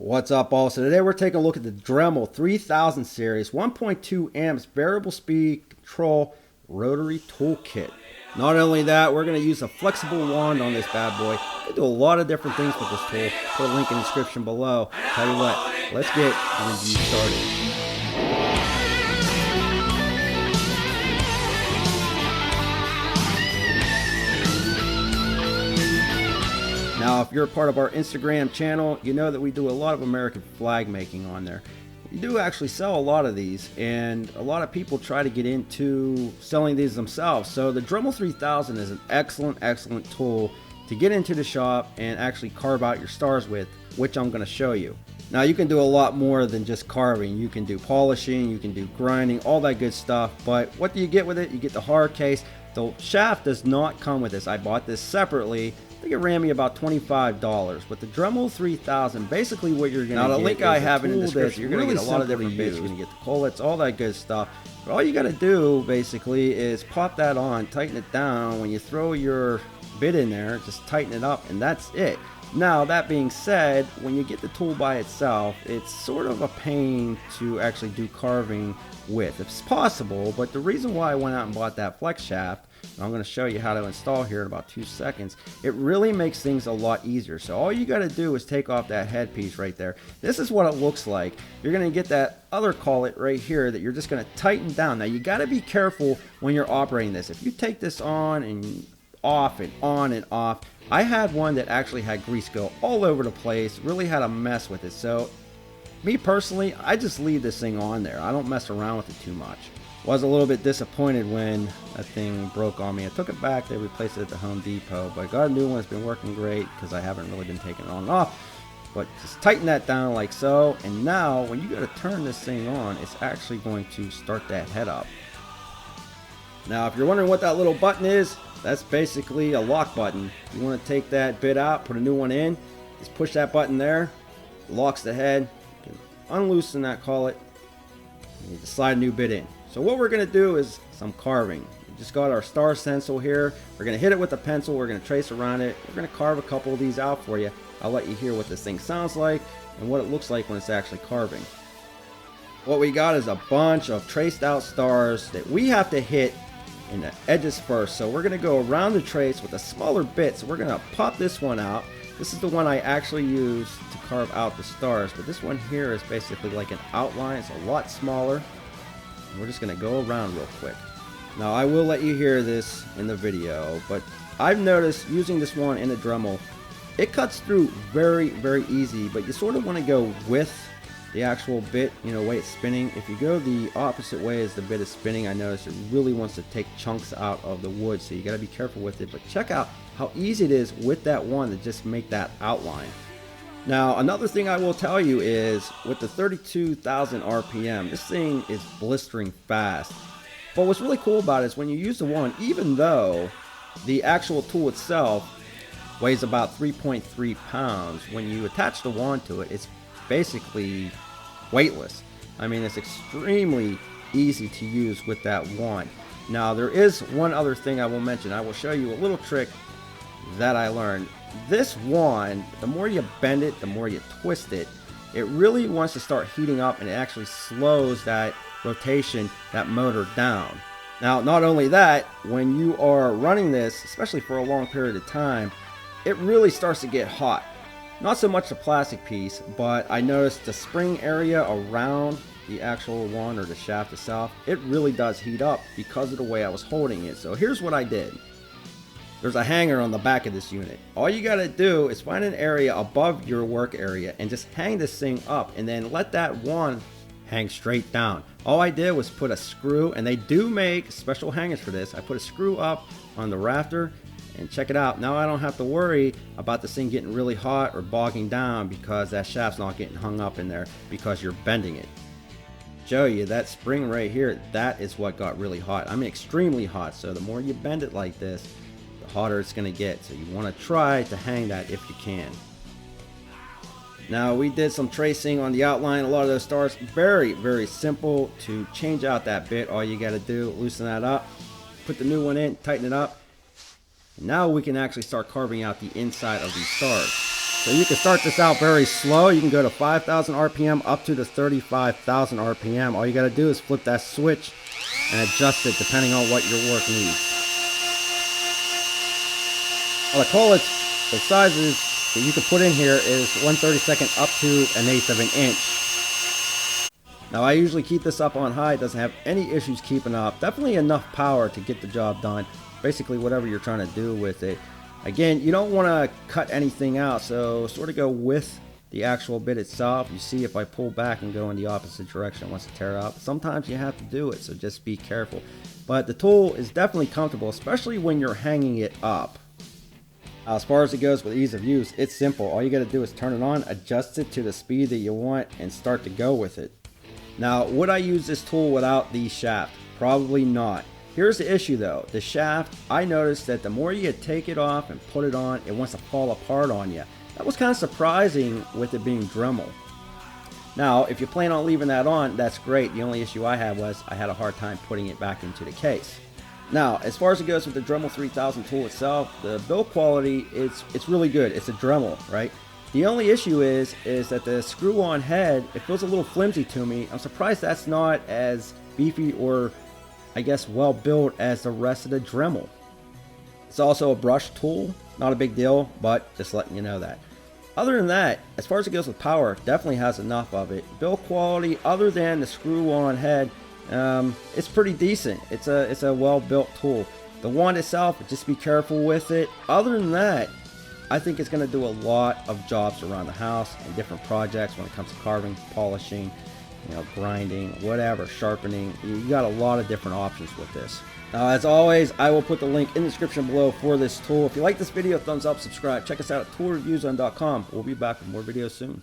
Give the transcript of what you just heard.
What's up, all? So today we're taking a look at the Dremel 3000 series 1.2 amps variable speed control rotary tool kit. Not only that, we're going to use a flexible wand on this bad boy. You can do a lot of different things with this tool. Put a link in the description below. Tell you what, let's get the review started. Now, if you're a part of our Instagram channel, you know that we do a lot of American flag making on there. We do actually sell a lot of these, and a lot of people try to get into selling these themselves. So the Dremel 3000 is an excellent tool to get into the shop and actually carve out your stars with, which I'm going to show you. Now, you can do a lot more than just carving. You can do polishing, you can do grinding, all that good stuff. But what do you get with it? You get the hard case. The shaft does not come with this. I bought this separately. I think it ran me about $25. With the Dremel 3000, basically what you're going to get, the link I have in the description, you're going to get a lot of different bits. You're going to get the collets, all that good stuff. But all you got to do basically is pop that on, tighten it down. When you throw your bit in there, just tighten it up, and that's it. Now, that being said, when you get the tool by itself, it's sort of a pain to actually do carving with. It's possible, but the reason why I went out and bought that flex shaft, and I'm going to show you how to install here in about 2 seconds, it really makes things a lot easier. So all you got to do is take off that headpiece right there. This is what it looks like. You're going to get that other collet right here that you're just going to tighten down. Now, you got to be careful when you're operating this. If you take this on and off and on and off, I had one that actually had grease go all over the place, really had a mess with it. So me personally, I just leave this thing on there. I don't mess around with it too much. Was a little bit disappointed when that thing broke on me. I took it back, they replaced it at the Home Depot, but I got a new one. It's been working great because I haven't really been taking it on and off. But just tighten that down like so, and now when you go to turn this thing on, it's actually going to start that head up. Now, if you're wondering what that little button is, that's basically a lock button. You want to take that bit out, put a new one in, just push that button there, locks the head, you can unloosen that collet, and you just slide a new bit in. So what we're going to do is some carving. We just got our star stencil here. We're going to hit it with a pencil. We're going to trace around it. We're going to carve a couple of these out for you. I'll let you hear what this thing sounds like and what it looks like when it's actually carving. What we got is a bunch of traced out stars that we have to hit in the edges first. So we're going to go around the trace with a smaller bit. So we're going to pop this one out. This is the one I actually use to carve out the stars, but this one here is basically like an outline. It's a lot smaller. And we're just going to go around real quick. Now, I will let you hear this in the video, but I've noticed using this one in the Dremel, it cuts through very easy, but you sort of want to go with the actual bit, you know, way it's spinning. If you go the opposite way as the bit is spinning, I notice it really wants to take chunks out of the wood, so you got to be careful with it. But check out how easy it is with that one to just make that outline. Now, another thing I will tell you is with the 32,000 RPM, this thing is blistering fast. But what's really cool about it is when you use the wand, even though the actual tool itself weighs about 3.3 pounds, when you attach the wand to it, it's basically weightless. I mean, it's extremely easy to use with that wand. Now, there is one other thing I will mention. I will show you a little trick that I learned. This wand, the more you bend it, the more you twist it, it really wants to start heating up, and it actually slows that rotation, that motor down. Now, not only that, when you are running this, especially for a long period of time, it really starts to get hot. Not so much the plastic piece, but I noticed the spring area around the actual wand or the shaft itself, it really does heat up because of the way I was holding it. So here's what I did. There's a hanger on the back of this unit. All you got to do is find an area above your work area and just hang this thing up, and then let that wand hang straight down. All I did was put a screw, and they do make special hangers for this. I put a screw up on the rafter, and check it out. Now I don't have to worry about this thing getting really hot or bogging down because that shaft's not getting hung up in there because you're bending it. Show you that spring right here, that is what got really hot. I mean, extremely hot. So the more you bend it like this, the hotter it's going to get. So you want to try to hang that if you can. Now, we did some tracing on the outline. A lot of those stars, very simple to change out that bit. All you got to do, loosen that up, put the new one in, tighten it up. Now we can actually start carving out the inside of these stars. So you can start this out very slow. You can go to 5,000 RPM up to the 35,000 RPM. All you got to do is flip that switch and adjust it depending on what your work needs. Well, the sizes that you can put in here is 1/32 up to 1/8 of an inch. Now I usually keep this up on high. It doesn't have any issues keeping up. Definitely enough power to get the job done. Basically whatever you're trying to do with it. Again, you don't want to cut anything out, so sort of go with the actual bit itself. You see if I pull back and go in the opposite direction, it wants to tear out. Sometimes you have to do it, so just be careful. But the tool is definitely comfortable, especially when you're hanging it up. As far as it goes with ease of use, it's simple. All you got to do is turn it on, adjust it to the speed that you want, and start to go with it. Now, would I use this tool without the shaft? Probably not. Here's the issue though. The shaft, I noticed that the more you take it off and put it on, it wants to fall apart on you. That was kind of surprising with it being Dremel. Now, if you plan on leaving that on, that's great. The only issue I had was I had a hard time putting it back into the case. Now, as far as it goes with the Dremel 3000 tool itself, the build quality, it's really good. It's a Dremel, right? The only issue is that the screw-on head, it feels a little flimsy to me. I'm surprised that's not as beefy or, I guess, well built as the rest of the Dremel. It's also a brush tool, not a big deal, but just letting you know that. Other than that, as far as it goes with power, definitely has enough of it. Build quality, other than the screw-on head, it's pretty decent. It's a well-built tool. The wand itself, just be careful with it. Other than that, I think it's going to do a lot of jobs around the house and different projects when it comes to carving, polishing, grinding, whatever, sharpening. You got a lot of different options with this. Now, as always, I will put the link in the description below for this tool. If you like this video, thumbs up, subscribe. Check us out at toolreviewzone.com. We'll be back with more videos soon.